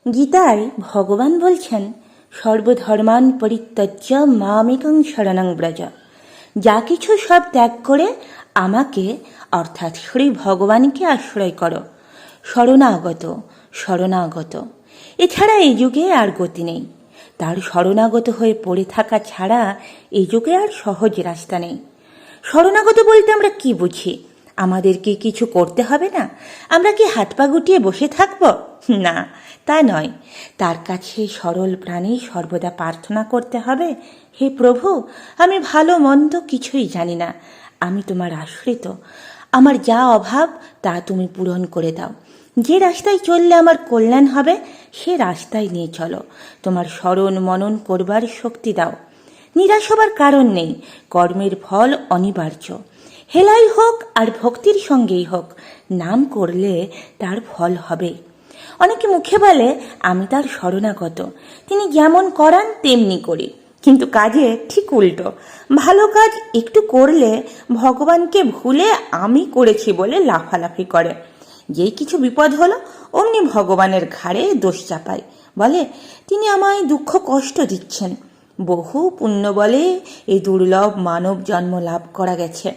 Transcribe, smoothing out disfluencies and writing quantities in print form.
গীতায় ভগবান বলছেন, সর্বধর্মান পরিত্যজ্য মামেকং শরণং ব্রজ। যা কিছু সব ত্যাগ করে আমাকে অর্থাৎ শ্রী ভগবানকে আশ্রয় করো। শরণাগত শরণাগত, এছাড়া এই যুগে আর গতি নেই। তার শরণাগত হয়ে পড়ে থাকা ছাড়া এই যুগে আর সহজ রাস্তা নেই। শরণাগত বলতে আমরা কি বুঝি? আমাদের কি কিছু করতে হবে না? আমরা কি হাত পা গুটিয়ে বসে থাকব? না, তা নয়। তার কাছে সরল প্রাণে সর্বদা প্রার্থনা করতে হবে, হে প্রভু, আমি ভালো মন্দ কিছুই জানি না, আমি তোমার আশ্রিত। আমার যা অভাব তা তুমি পূরণ করে দাও। যে রাস্তায় চললে আমার কল্যাণ হবে সে রাস্তায় নিয়ে চলো। তোমার স্মরণ মনন করবার শক্তি দাও। নিরাশ হবার কারণ নেই, কর্মের ফল অনিবার্য। হেলাই হোক আর ভক্তির সঙ্গেই হোক, নাম করলে তার ফল হবে। অনেকে মুখে বলে আমি তার শরণাগত, তিনি যেমন করান তেমনি করি, কিন্তু কাজে ঠিক উল্টো। ভালো কাজ একটু করলে ভগবানকে ভুলে আমি করেছি বলে লাফালাফি করে। যেই কিছু বিপদ হলো অমনি ভগবানের ঘাড়ে দোষ চাপায়, বলে তিনি আমায় দুঃখ কষ্ট দিচ্ছেন। বহু পুণ্য বলে এই দুর্লভ মানব জন্ম লাভ করা গেছে।